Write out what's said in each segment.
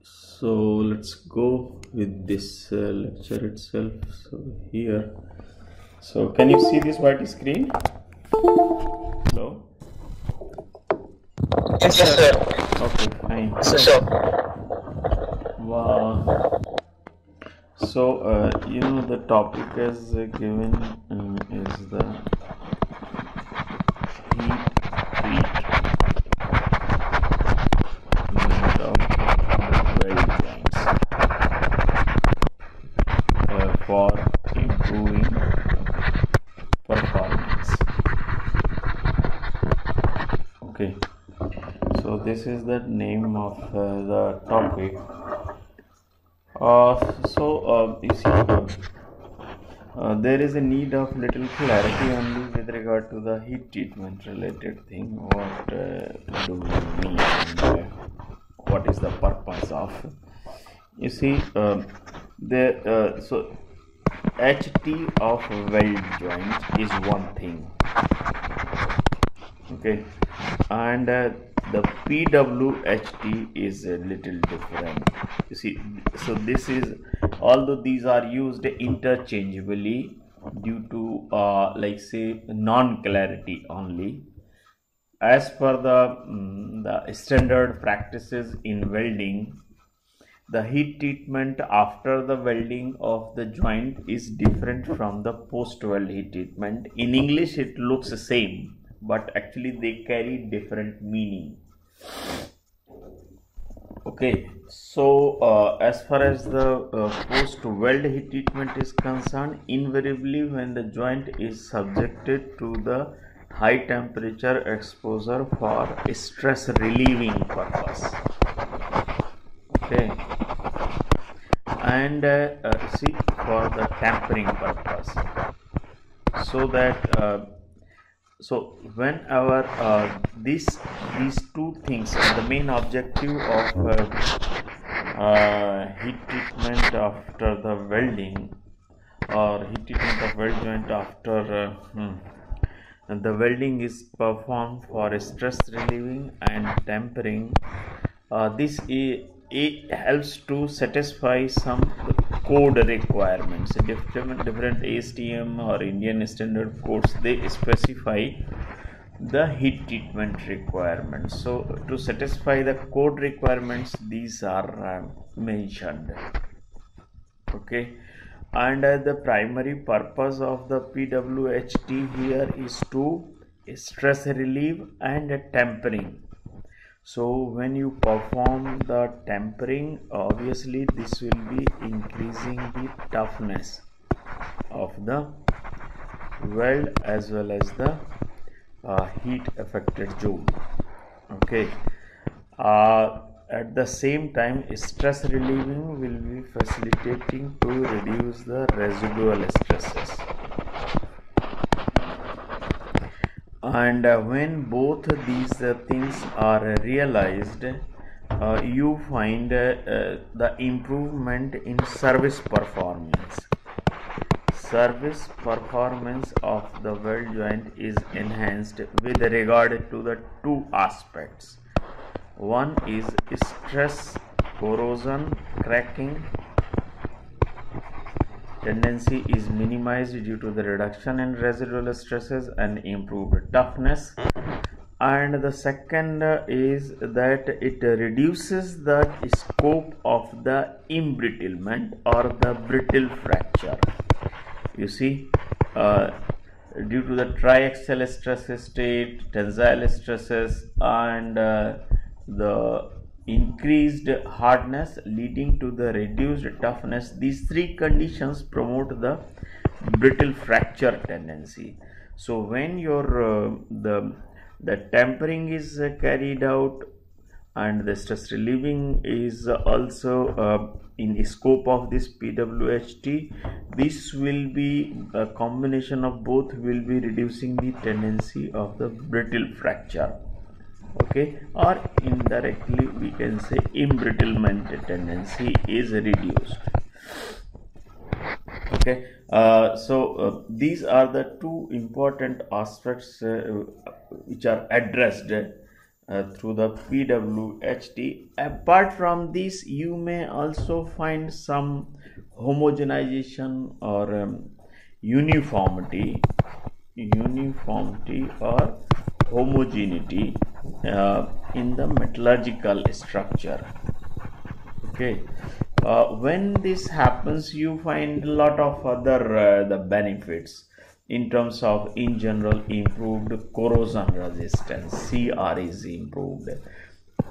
So let's go with this lecture itself. So here, so can you see this white screen? Hello. Yes, sir. Okay, fine. Sure. Wow. So the topic as given is the heat treatment of the weld joints for improving performance. Okay, so this is the name of the topic. You see, there is a need of little clarity only with regard to the heat treatment related thing. What do we mean and what is the purpose of? You see, so HT of weld joint is one thing, okay, and the PWHT is a little different. You see, so this is, although these are used interchangeably due to like say non-clarity only, as per the standard practices in welding, the heat treatment after the welding of the joint is different from the post-weld heat treatment. In English, it looks the same, but actually they carry different meaning. Okay, so as far as the post-weld heat treatment is concerned, invariably when the joint is subjected to the high temperature exposure for stress relieving purpose. Okay, and see, for the tampering purpose, so that so whenever these two things, the main objective of heat treatment after the welding, or heat treatment of weld joint after and the welding is performed for stress relieving and tempering. It helps to satisfy some code requirements. Different ASTM or Indian standard codes, they specify the heat treatment requirements. So to satisfy the code requirements, these are mentioned. Okay, and the primary purpose of the PWHT here is to stress relieve and tempering. So when you perform the tempering, obviously this will be increasing the toughness of the weld as well as the heat affected zone. Okay, at the same time, stress relieving will be facilitating to reduce the residual stresses. And when both these things are realized, you find the improvement in service performance. Service performance of the weld joint is enhanced with regard to the two aspects. One is stress corrosion cracking tendency is minimized due to the reduction in residual stresses and improved toughness, and the second is that it reduces the scope of the embrittlement or the brittle fracture. You see, due to the triaxial stress state, tensile stresses, and the increased hardness leading to the reduced toughness, these three conditions promote the brittle fracture tendency. So when your the tempering is carried out and the stress relieving is also in scope of this PWHT, this will be a combination of both, will be reducing the tendency of the brittle fracture. Okay, or indirectly we can say embrittlement tendency is reduced. Okay, so these are the two important aspects which are addressed through the PWHT. Apart from this, you may also find some homogenization or uniformity or homogeneity in the metallurgical structure. Okay, when this happens, you find a lot of other the benefits in terms of, in general, improved corrosion resistance, CR is improved,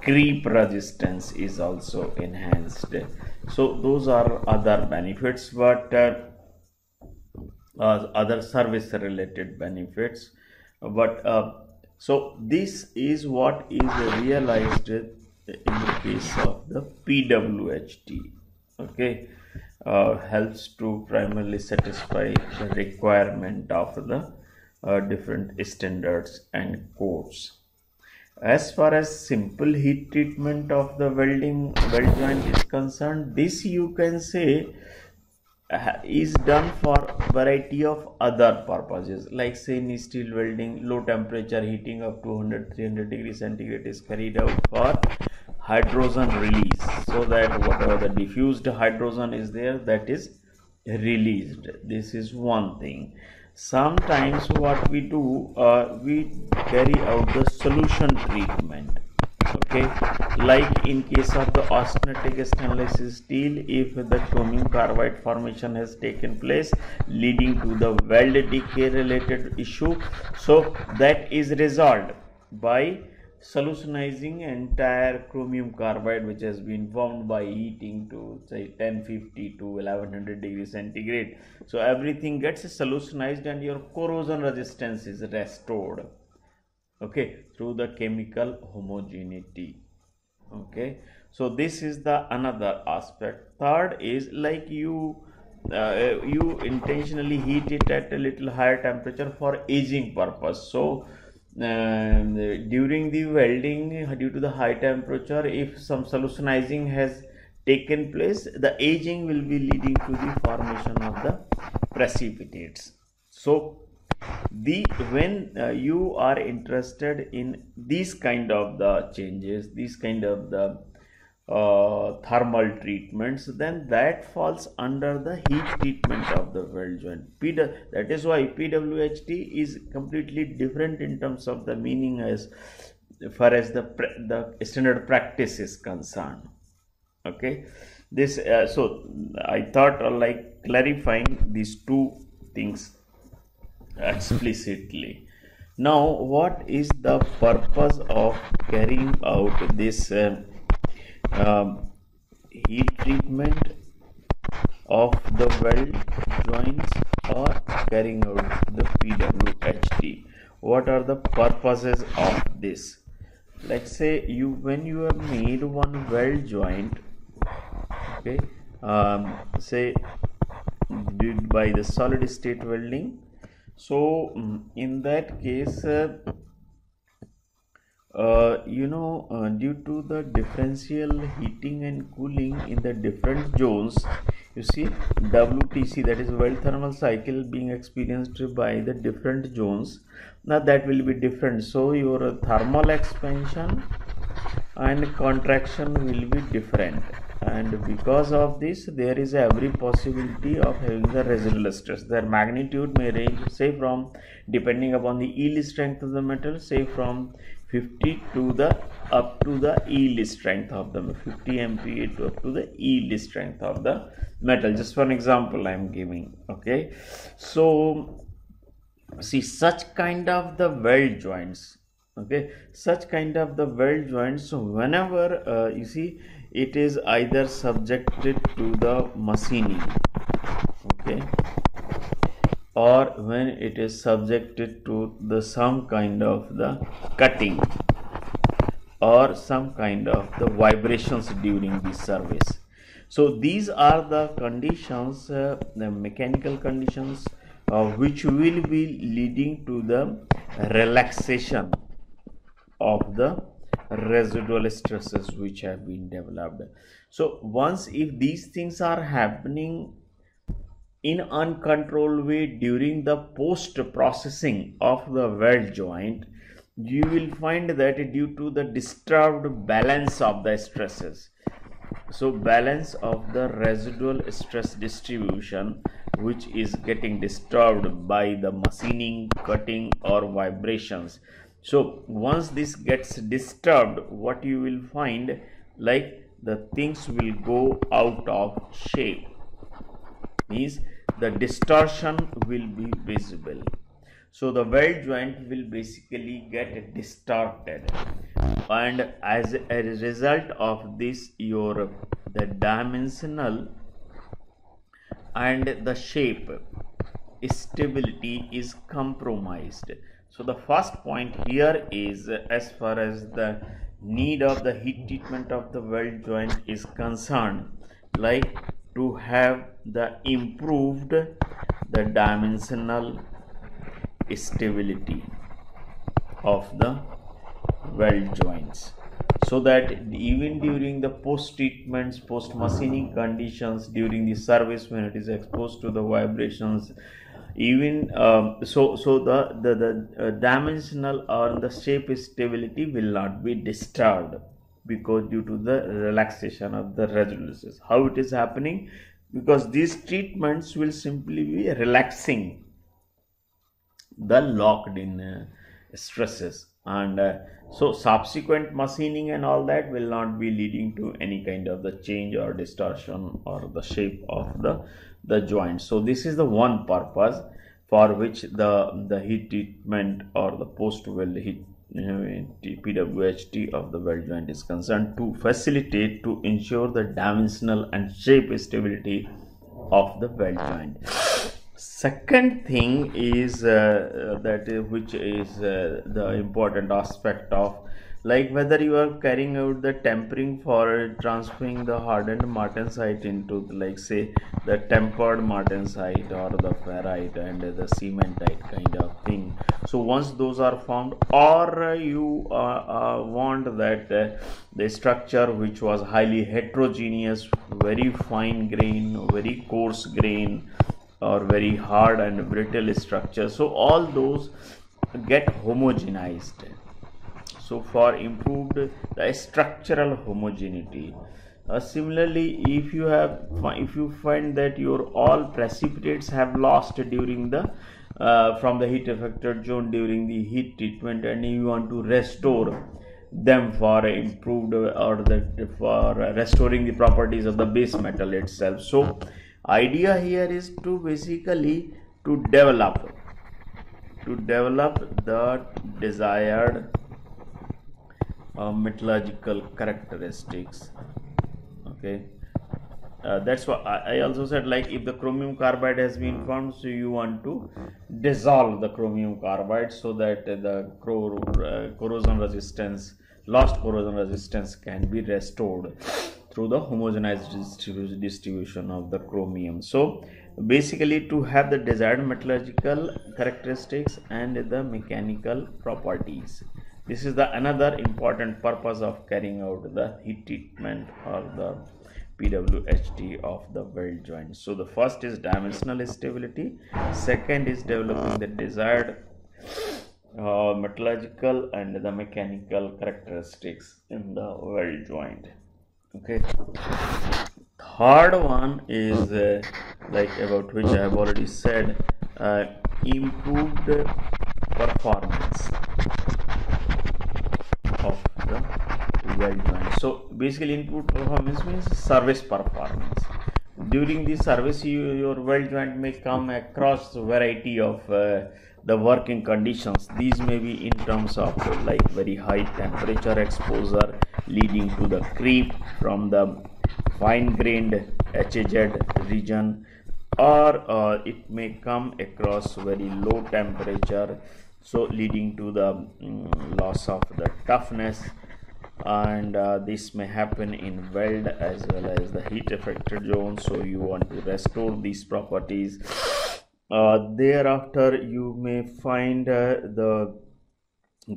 creep resistance is also enhanced. So those are other benefits, but other service related benefits. But so this is what is realized in the case of the PWHT. Okay, helps to primarily satisfy the requirement of the different standards and codes. As far as simple heat treatment of the weld joint is concerned, this you can say is done for variety of other purposes, like stainless steel welding. Low temperature heating of 200-300 degrees centigrade is carried out for hydrogen release, so that whatever the diffused hydrogen is there, that is released. This is one thing. Sometimes what we do, we carry out the solution treatment. Okay, like in case of the austenitic stainless steel, if the chromium carbide formation has taken place leading to the weld decay related issue, so that is resolved by solutionizing entire chromium carbide, which has been formed by heating to say 1050 to 1100 degrees centigrade. So everything gets solutionized and your corrosion resistance is restored, okay, through the chemical homogeneity. Okay, so this is the another aspect. Third is like you intentionally heat it at a little higher temperature for aging purpose. So during the welding, due to the high temperature, if some solutionizing has taken place, the aging will be leading to the formation of the precipitates. So when you are interested in these kind of the changes, these kind of the thermal treatments, then that falls under the heat treatment of the weld joint. That is why PWHT is completely different in terms of the meaning as far as the standard practice is concerned. Okay, this so I thought like clarifying these two things explicitly. Now, what is the purpose of carrying out this heat treatment of the weld joints or carrying out the PWHT? What are the purposes of this? Let's say when you have made one weld joint, okay, say did by the solid state welding. So in that case, due to the differential heating and cooling in the different zones, you see WTC, that is weld thermal cycle, being experienced by the different zones. Now that will be different. So your thermal expansion and contraction will be different, and because of this there is every possibility of having the residual stress. Their magnitude may range, say, from, depending upon the yield strength of the metal, say from 50 to the up to the yield strength of the 50 MPa to up to the yield strength of the metal. Just for an example I am giving. Okay, so see such kind of the weld joints, okay, such kind of the weld joints, so whenever you see it is either subjected to the machining, okay, or when it is subjected to the some kind of the cutting or some kind of the vibrations during the service. So these are the conditions, the mechanical conditions which will be leading to the relaxation of the residual stresses which have been developed. So once if these things are happening in uncontrolled way during the post processing of the weld joint, you will find that due to the disturbed balance of the stresses, so balance of the residual stress distribution, which is getting disturbed by the machining, cutting or vibrations. So once this gets disturbed, what you will find, like the things will go out of shape, means the distortion will be visible. So the weld joint will basically get distorted, and as a result of this, your the dimensional and the shape stability is compromised. So the first point here is, as far as the need of the heat treatment of the weld joint is concerned, like to have the improved the dimensional stability of the weld joints, so that even during the post treatments, post machining conditions, during the service, when it is exposed to the vibrations, even the dimensional or the shape stability will not be disturbed, because due to the relaxation of the residuals. How it is happening? Because these treatments will simply be relaxing the locked in stresses, and so subsequent machining and all that will not be leading to any kind of the change or distortion or the shape of the joint. So this is the one purpose for which the heat treatment or the post weld heat PWHT of the weld joint is concerned, to facilitate, to ensure the dimensional and shape stability of the weld joint. Second thing is which is the important aspect of, like whether you are carrying out the tempering for transferring the hardened martensite into, like say, the tempered martensite or the ferrite and the cementite kind of thing. So once those are found, or you want that the structure which was highly heterogeneous, very fine grain, very coarse grain, or very hard and brittle structure, so all those get homogenized. So for improved the structural homogeneity, similarly, if you find that your all precipitates have lost during the from the heat affected zone during the heat treatment, and you want to restore them for improved or for restoring the properties of the base metal itself. So idea here is to basically to develop the desired metallurgical characteristics. Okay, that's what I also said, like if the chromium carbide has been formed, so you want to dissolve the chromium carbide so that the corrosion resistance, lost corrosion resistance can be restored through the homogenized distribution of the chromium. So basically to have the desired metallurgical characteristics and the mechanical properties. This is the another important purpose of carrying out the heat treatment or the PWHT of the weld joint. So the first is dimensional stability, second is developing the desired metallurgical and the mechanical characteristics in the weld joint. Okay, third one is like about which I have already said, improved performance of the weld joint. So basically improved performance means service performance. During the service, your weld joint may come across a variety of the working conditions. These may be in terms of like very high temperature exposure leading to the creep from the fine grained HZ region, or it may come across very low temperature, so leading to the loss of the toughness, and this may happen in weld as well as the heat affected zone. So you want to restore these properties. Thereafter you may find the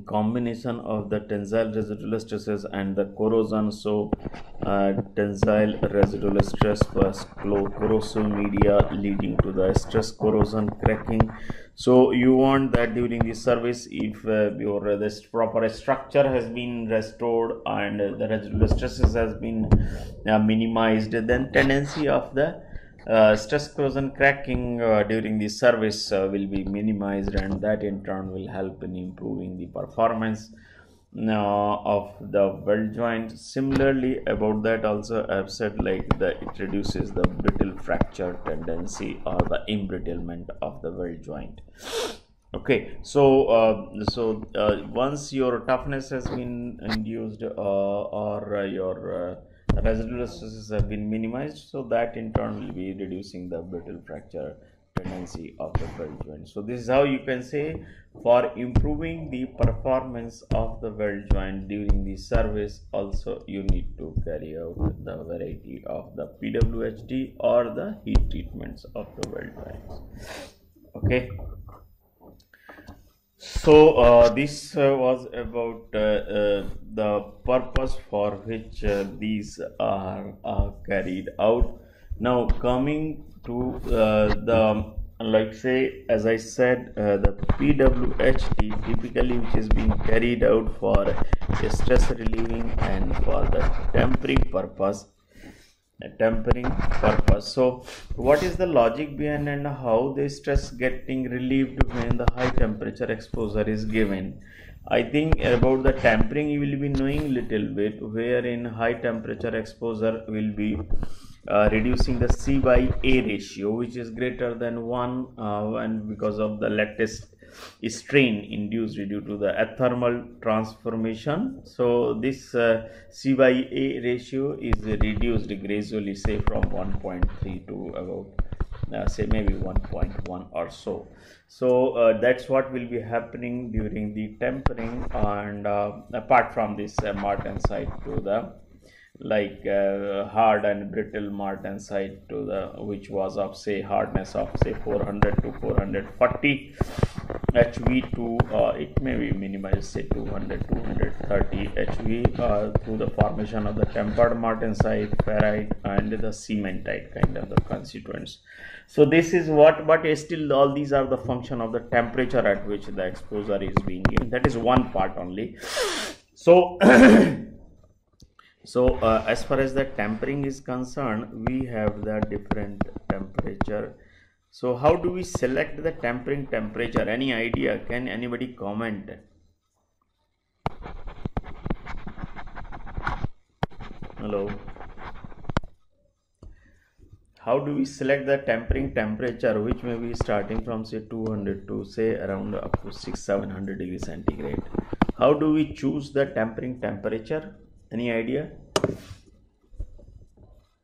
combination of the tensile residual stresses and the corrosion. So tensile residual stress plus corrosive media leading to the stress corrosion cracking. So you want that during the service, if your this proper structure has been restored and the residual stresses has been minimized, then tendency of the stress corrosion cracking during the service will be minimized, and that in turn will help in improving the performance of the weld joint. Similarly, about that also I have said like that it reduces the brittle fracture tendency or the embrittlement of the weld joint. Okay, so once your toughness has been induced or your residual stresses have been minimized, so that in turn will be reducing the brittle fracture tendency of the weld joint. So this is how you can say, for improving the performance of the weld joint during the service, also you need to carry out the variety of the PWHD or the heat treatments of the weld joints. Okay. So this was about the purpose for which these are carried out. Now coming to the, like say, as I said, the PWHD typically which is being carried out for a stress relieving and for the tempering purpose. So what is the logic behind and how the stress getting relieved when the high temperature exposure is given? I think about the tempering you will be knowing little bit, wherein high temperature exposure will be reducing the C by A ratio, which is greater than 1, and because of the lattice strain induced due to the thermal transformation. So this C by A ratio is reduced gradually, say from 1.3 to about say maybe 1.1 or so. So that's what will be happening during the tempering, and apart from this martensite to the like hard and brittle martensite to the which was of say hardness of say 400 to 440 HV to it may be minimized say 200 230 HV through the formation of the tempered martensite, ferrite and the cementite kind of the constituents. So this is what, but still all these are the function of the temperature at which the exposure is being given. That is one part only. So as far as the tempering is concerned, we have the different temperature. So how do we select the tempering temperature? Any idea? Can anybody comment? Hello. How do we select the tempering temperature, which may be starting from say 200 to say around up to 600-700 degrees centigrade? How do we choose the tempering temperature? Any idea?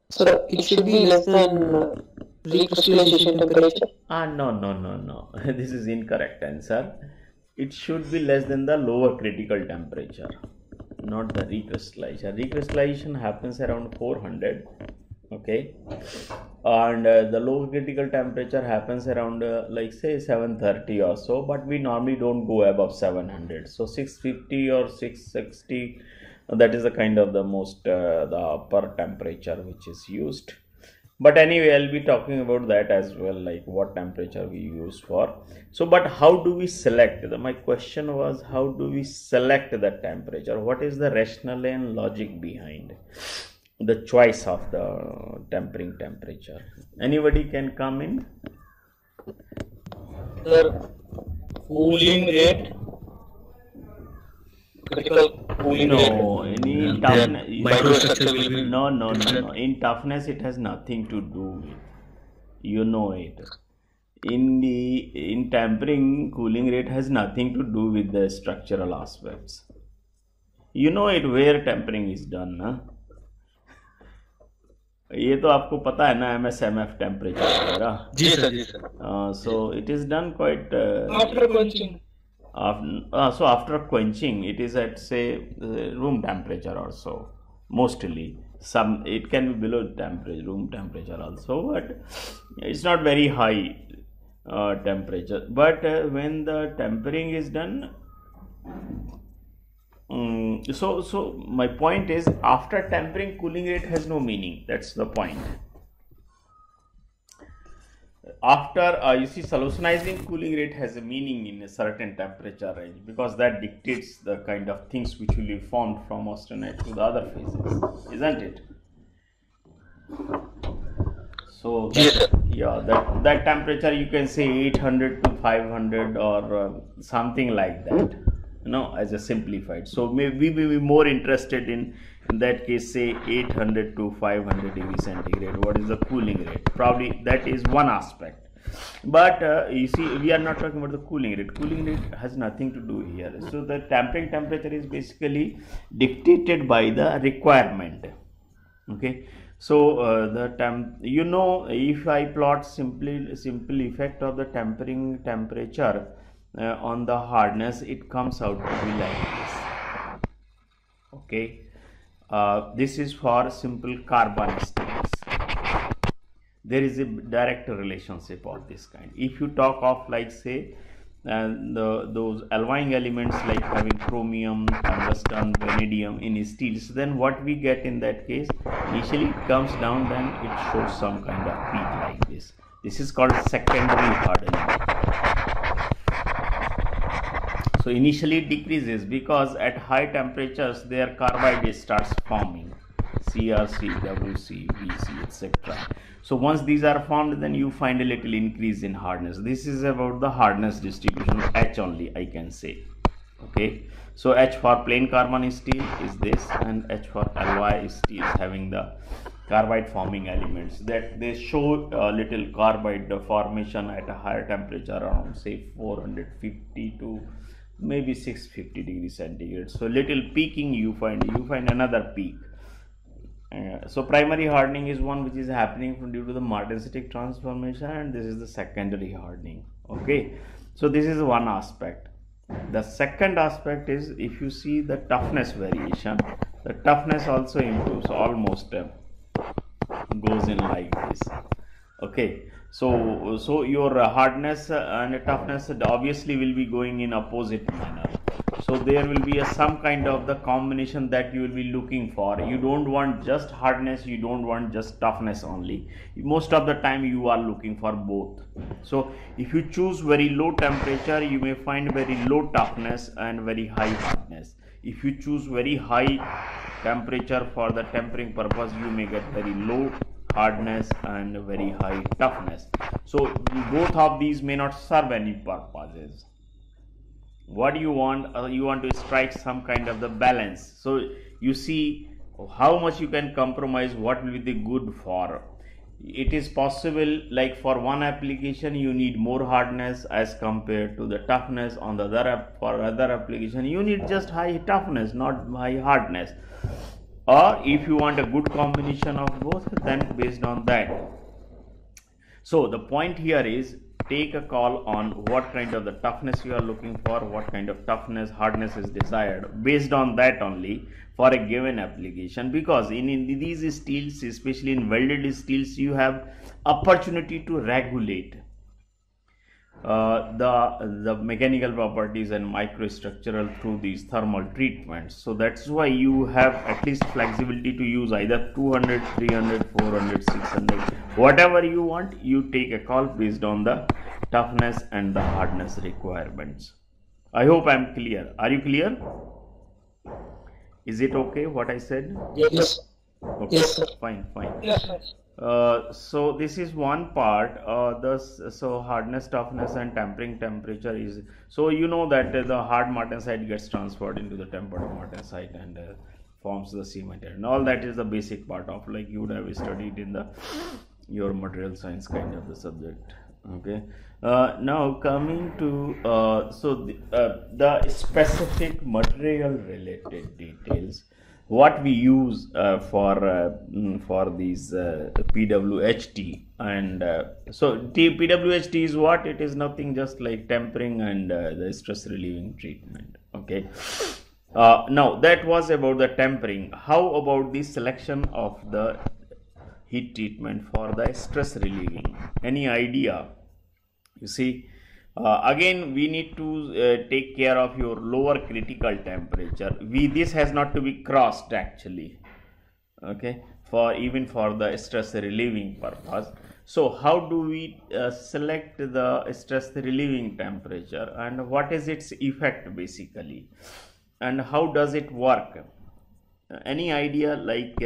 So it should be less than recrystallization temperature. No. This is incorrect answer. It should be less than the lower critical temperature, not the recrystallization. Recrystallization happens around 400. Okay, and the low critical temperature happens around like say 730 or so, but we normally don't go above 700. So 650 or 660, that is the kind of the most the upper temperature which is used. But anyway, I'll be talking about that as well, like what temperature we use for. So but how do we select? My question was, how do we select the temperature? What is the rationale and logic behind the choice of the tempering temperature? Anybody can come in? The cooling rate, critical cooling rate. No, any toughness. Microstructure will be No. In toughness, it has nothing to do with. You know it. In tempering, cooling rate has nothing to do with the structural aspects. You know it where tempering is done, ना? ये तो आपको पता है ना, MSMF temperature वगैरह. जी sir. So it is done quite After quenching. so after quenching, it is at say room temperature or so. Mostly, some it can be below room temperature also, but it's not very high temperature. But when the tempering is done, So my point is, after tempering, cooling rate has no meaning. That's the point. After you see, solutionizing cooling rate has a meaning in a certain temperature range, because that dictates the kind of things which will be formed from austenite to the other phases, isn't it? So that temperature, you can say 800 to 500 or something like that, as a simplified. So maybe we will be more interested in that case, say 800 to 500 degree centigrade. What is the cooling rate? Probably that is one aspect. But you see, we are not talking about the cooling rate. Cooling rate has nothing to do here. So the tempering temperature is basically dictated by the requirement. Okay. So if I plot simple effect of the tempering temperature on the hardness, it comes out to be like this. Okay. This is for simple carbon steels. There is a direct relationship of this kind. If you talk of, like, say, those alloying elements like having chromium, tungsten, vanadium in steels, then what we get in that case, initially it comes down, then it shows some kind of peak like this. This is called secondary hardening. So initially it decreases because at high temperatures their carbide starts forming, CRC, WC, VC, etc. So once these are formed, then you find a little increase in hardness. This is about the hardness distribution, H only, I can say. Okay, so H for plain carbon steel is this, and H for alloy steel having the carbide forming elements, that they show a little carbide formation at a higher temperature, around say 450 to maybe 650 degrees centigrade. So little peaking you find another peak. So primary hardening is one which is happening due to the martensitic transformation, and this is the secondary hardening. Okay, so this is one aspect. The second aspect is, if you see the toughness variation, the toughness also improves, almost goes in like this. Okay, so your hardness and toughness obviously will be going in opposite manner. So there will be some kind of the combination that you will be looking for. You don't want just hardness, you don't want just toughness only. Most of the time you are looking for both. So if you choose very low temperature, you may find very low toughness and very high hardness. If you choose very high temperature for the tempering purpose, you may get very low hardness and very high toughness. So both of these may not serve any purposes. What do you want? You want to strike some kind of the balance. So you see how much you can compromise, what will be the good for. It is possible, like for one application you need more hardness as compared to the toughness. On the for other application you need just high toughness, not high hardness. Or if you want a good combination of both, then based on that. So the point here is, take a call on what kind of the toughness you are looking for, what kind of toughness, hardness is desired. Based on that only for a given application, because in these steels, especially in welded steels, you have opportunity to regulate the mechanical properties and microstructural through these thermal treatments. So that's why you have at least flexibility to use either 200, 300, 400, 600, whatever you want. You take a call based on the toughness and the hardness requirements. I hope I am clear. Are you clear? Is it okay what I said? Yes. Okay. Yes, sir. Fine. Yes, sir. So this is one part. So hardness, toughness, and tempering temperature is, so you know that the hard martensite gets transferred into the tempered martensite and forms the cement, and all that is the basic part of, like, you would have studied in your material science kind of the subject. Okay. Now coming to the specific material related details, what we use for these PWHT, and so PWHT is what? It is nothing just like tempering and the stress relieving treatment. Okay. Now that was about the tempering. How about the selection of the heat treatment for the stress relieving? Any idea? You see, Again, we need to take care of your lower critical temperature. This has not to be crossed actually, okay, for even for the stress relieving purpose. So how do we select the stress relieving temperature, and what is its effect basically, and how does it work? Any idea, like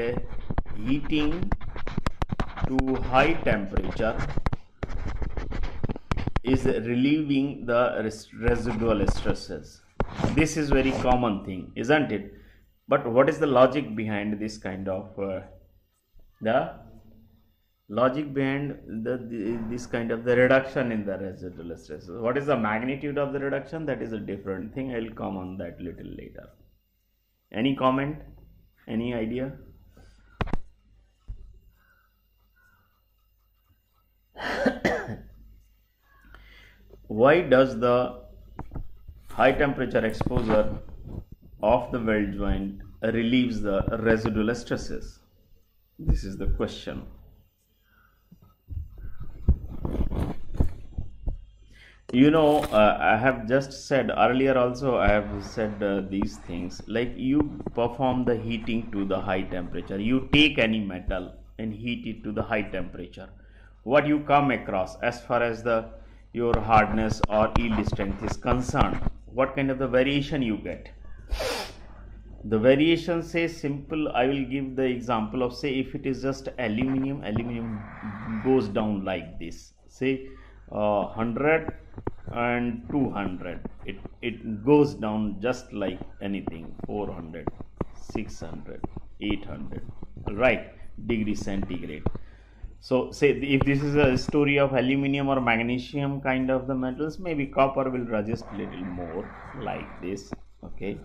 heating to high temperature is relieving the residual stresses. This is very common thing, isn't it? But what is the logic behind this kind of the logic behind this kind of the reduction in the residual stresses? What is the magnitude of the reduction? That is a different thing. I will come on that little later. Any comment? Any idea? Why does the high temperature exposure of the weld joint relieves the residual stresses? This is the question. You know, I have just said earlier also, I have said these things, like you perform the heating to the high temperature. You take any metal and heat it to the high temperature. What you come across as far as the your hardness or yield strength is concerned, what kind of the variation you get? The variation, say simple, I will give the example of, say if it is just aluminum goes down like this, say 100 and 200, it goes down just like anything, 400, 600, 800, right, degree centigrade. So say if this is a story of aluminum or magnesium kind of the metals, maybe copper will resist little more like this, okay.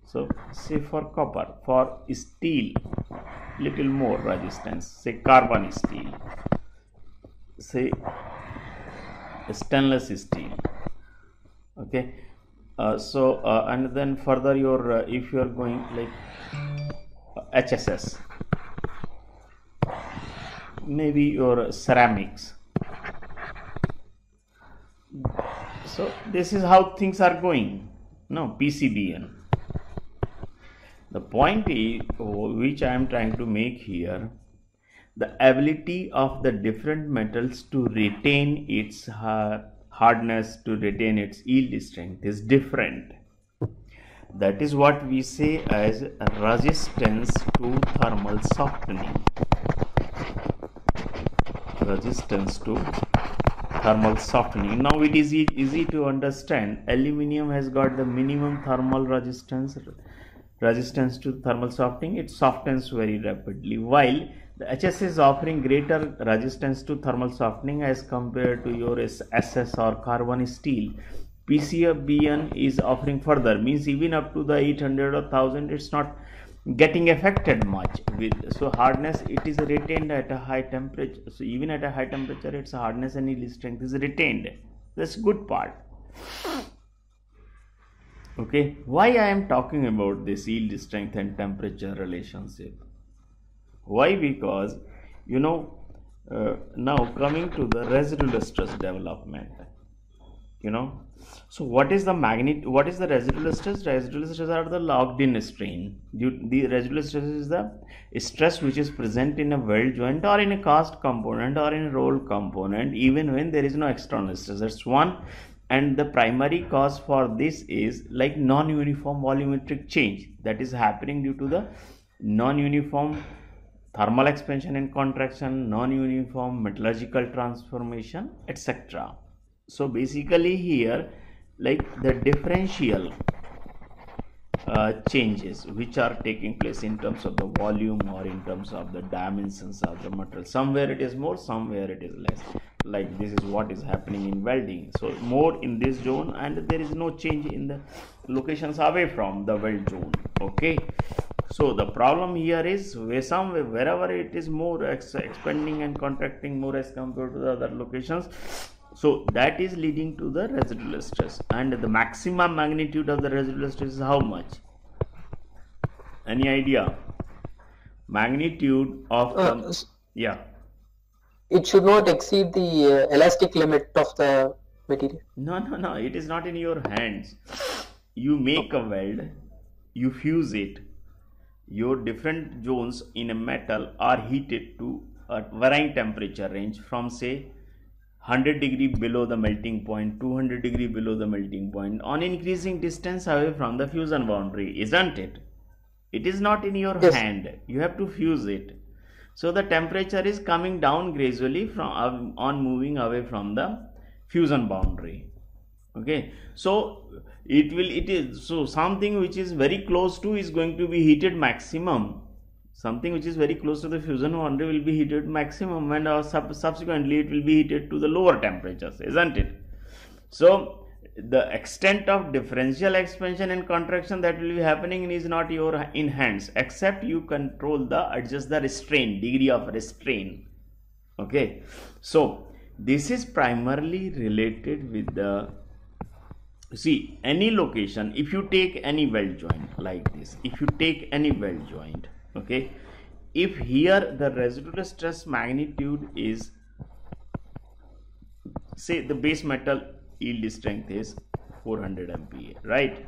So say for copper, for steel little more resistance, say carbon steel, say stainless steel, okay. And then further your if you are going like HSS, maybe your ceramics. So this is how things are going. No, PCBN. The point is, which I am trying to make here, the ability of the different metals to retain its hardness, to retain its yield strength is different. That is what we say as resistance to thermal softening. Resistance to thermal softening. Now it is easy to understand. Aluminium has got the minimum thermal resistance to thermal softening. It softens very rapidly, while the HS is offering greater resistance to thermal softening as compared to your SS or carbon steel. PCBN is offering further, means even up to the 800 or 1000 it's not getting affected much with, so hardness it is retained at a high temperature. So even at a high temperature its hardness and yield strength is retained. That's good part. Okay, why I am talking about this yield strength and temperature relationship? Why? Because you know, now coming to the residual stress development, you know, so what is the what is the residual stress? Residual stress are the locked in strain. The residual stress is the stress which is present in a weld joint or in a cast component or in a roll component even when there is no external stress. That's one. And the primary cause for this is like non-uniform volumetric change that is happening due to the non-uniform thermal expansion and contraction, non-uniform metallurgical transformation, etc. So basically here, like the differential changes which are taking place in terms of the volume or in terms of the dimensions of the material, somewhere it is more, somewhere it is less. Like this is what is happening in welding. So more in this zone and there is no change in the locations away from the weld zone, okay. So the problem here is wherever it is more expanding and contracting more as compared to the other locations, so that is leading to the residual stress. And the maximum magnitude of the residual stress is how much? Any idea? Magnitude of yeah. It should not exceed the elastic limit of the material? No, it is not in your hands. You make a weld, you fuse it. Your different zones in a metal are heated to a varying temperature range from say 100 degree below the melting point, 200 degree below the melting point, on increasing distance away from the fusion boundary, isn't it? It is not in your Yes. hand. You have to fuse it. So the temperature is coming down gradually from on moving away from the fusion boundary. Okay, so it is, so something which is very close to is going to be heated maximum. Something which is very close to the fusion boundary will be heated maximum, and subsequently it will be heated to the lower temperatures, isn't it? So the extent of differential expansion and contraction that will be happening is not in hands, except you control adjust the restraint, degree of restraint. Okay, so this is primarily related with the, see, any location. If you take any weld joint like this, if you take any weld joint, okay, if here the residual stress magnitude is, say, the base metal yield strength is 400 MPa, right?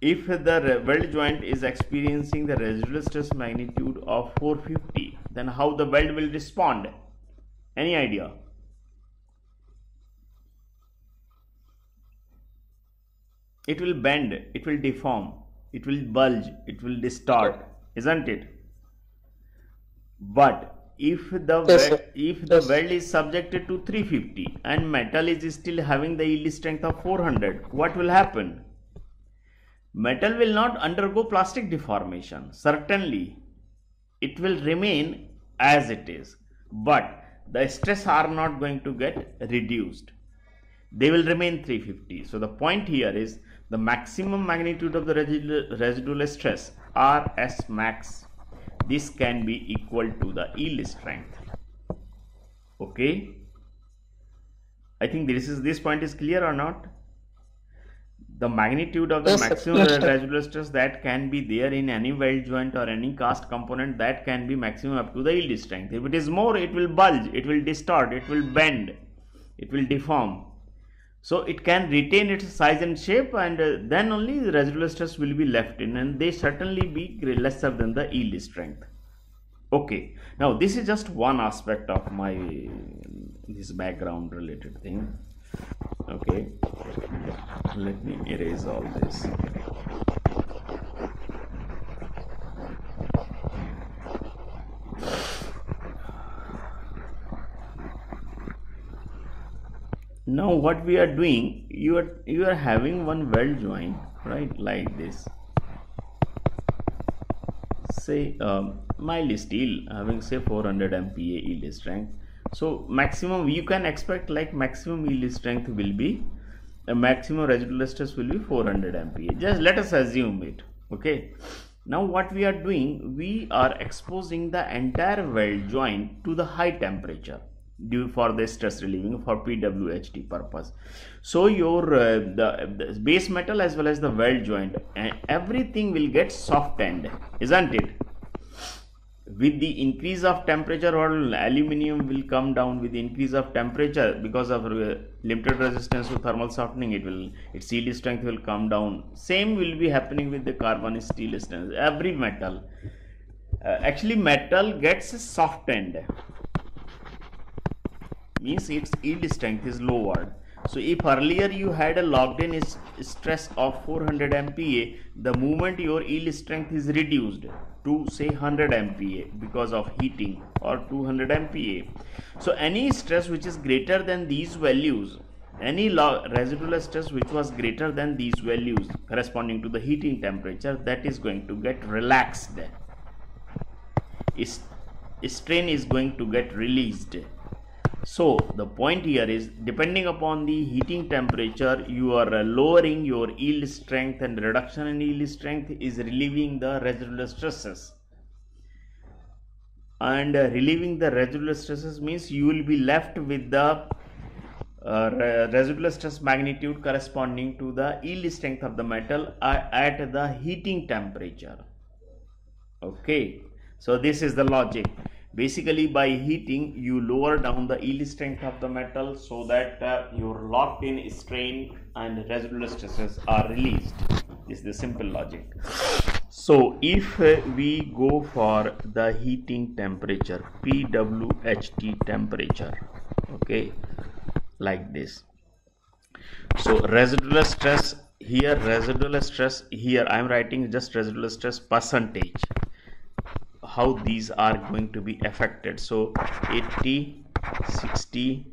If the weld joint is experiencing the residual stress magnitude of 450, then how the weld will respond? Any idea? It will bend, it will deform, it will bulge, it will distort, isn't it? But if the weld is subjected to 350 and metal is still having the yield strength of 400, what will happen? Metal will not undergo plastic deformation. Certainly, it will remain as it is, but the stress are not going to get reduced. They will remain 350. So the point here is the maximum magnitude of the residual stress, Rs max, this can be equal to the yield strength. Okay, I think this point is clear or not? The magnitude of the maximum residual stress that can be there in any weld joint or any cast component, that can be maximum up to the yield strength. If it is more, it will bulge, it will distort, it will bend, it will deform. So it can retain its size and shape, and then only the residual stress will be left in, and they certainly be lesser than the yield strength. Okay, now this is just one aspect of this background related thing. Okay, let me erase all this. Now what we are doing, you are having one weld joint, right, like this, say mild steel having say 400 MPa yield strength. So maximum you can expect, like maximum yield strength will be, a maximum residual stress will be 400 MPa. Just let us assume it. Okay, now what we are doing, we are exposing the entire weld joint to the high temperature due for the stress relieving, for PWHT purpose. So your the base metal as well as the weld joint, everything will get softened, isn't it? With the increase of temperature, or aluminium will come down with the increase of temperature because of limited resistance to thermal softening. Its yield strength will come down. Same will be happening with the carbon steel strength. Every metal, actually metal gets softened, means its yield strength is lowered. So if earlier you had a locked in stress of 400 MPa, the moment your yield strength is reduced to say 100 MPa because of heating, or 200 MPa. So any stress which is greater than these values, any residual stress which was greater than these values corresponding to the heating temperature, that is going to get relaxed. Strain is going to get released. So the point here is, depending upon the heating temperature, you are lowering your yield strength, and reduction in yield strength is relieving the residual stresses. And relieving the residual stresses means you will be left with the residual stress magnitude corresponding to the yield strength of the metal at the heating temperature. Okay, so this is the logic. Basically, by heating, you lower down the yield strength of the metal so that your locked in strain and residual stresses are released. This is the simple logic. So if we go for the heating temperature, PWHT temperature, okay, like this. So residual stress here, I am writing just residual stress percentage, how these are going to be affected. So 80, 60,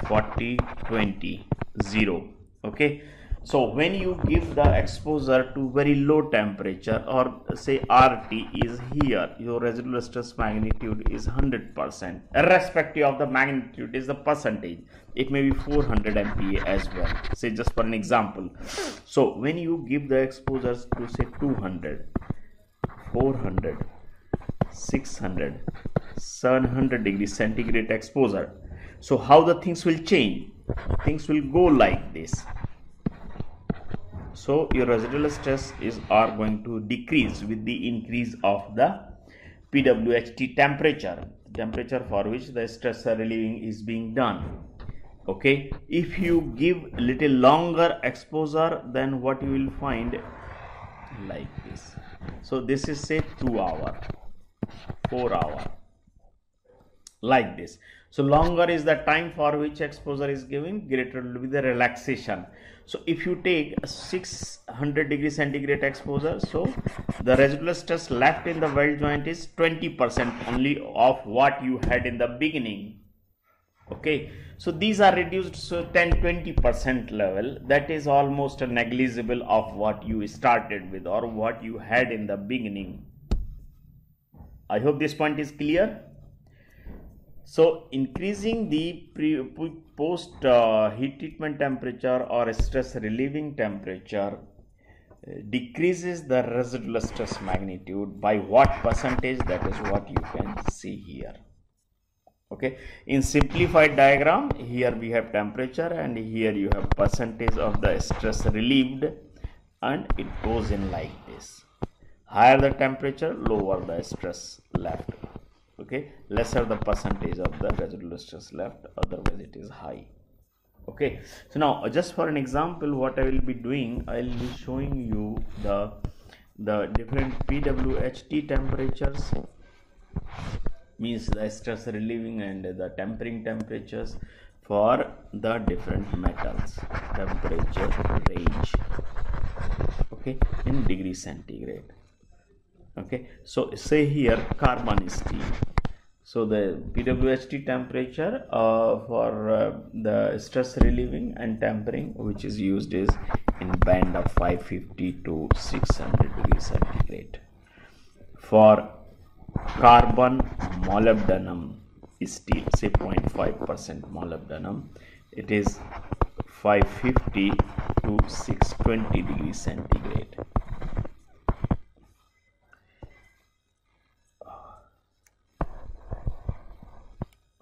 40, 20, 0. Okay. So when you give the exposure to very low temperature, or say RT is here, your residual stress magnitude is 100%, irrespective of the magnitude is the percentage. It may be 400 MPa as well, say just for an example. So when you give the exposures to say 200, 400, 600, 700 degrees centigrade exposure, so how the things will change? Things will go like this. So your residual stress are going to decrease with the increase of the PWHT temperature for which the stress relieving is being done. Okay, if you give little longer exposure, then what you will find like this. So this is say 2 hour, 4 hour, like this. So longer is the time for which exposure is given, greater will be the relaxation. So if you take 600 degrees centigrade exposure, so the residual stress left in the weld joint is 20% only of what you had in the beginning. Okay, so these are reduced to 10-20% level. That is almost negligible of what you started with or what you had in the beginning. I hope this point is clear. So increasing the post heat treatment temperature or stress relieving temperature decreases the residual stress magnitude by what percentage? That is what you can see here. Okay, in simplified diagram, here we have temperature and here you have percentage of the stress relieved, and it goes in like this. Higher the temperature, lower the stress left. Okay, lesser the percentage of the residual stress left, otherwise it is high. Okay, so now just for an example, what I will be doing, I will be showing you the different PWHT temperatures, means the stress relieving and the tempering temperatures for the different metals, temperature range, okay, in degree centigrade. Okay, so say here carbon steel. So the PWHT temperature for the stress relieving and tempering which is used is in band of 550 to 600 degrees centigrade. For carbon molybdenum steel, say 0.5% molybdenum, it is 550 to 620 degrees centigrade.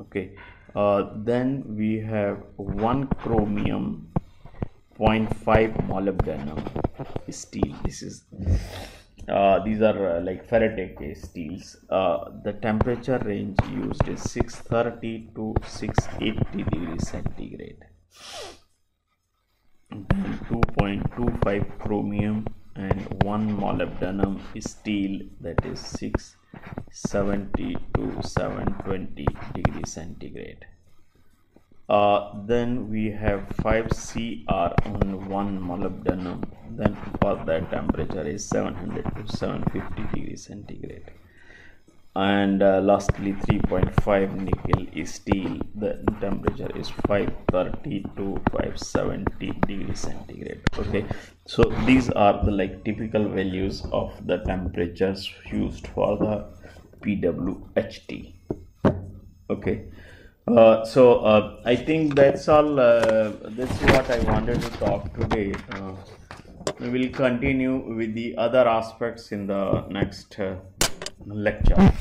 Okay, then we have 1 chromium 0.5 molybdenum steel. This is these are like ferritic steels. The temperature range used is 630 to 680 degrees centigrade. Then 2.25 chromium and 1 molybdenum steel, that is 670 to 720 degrees centigrade. Then we have 5 Cr on 1 molybdenum, then for that temperature is 700 to 750 degrees centigrade. And lastly 3.5 nickel steel, the temperature is 530 to 570 degrees centigrade. Okay, so these are the like typical values of the temperatures used for the PWHT. Okay, so I think that's all. That's what I wanted to talk today. We will continue with the other aspects in the next lecture.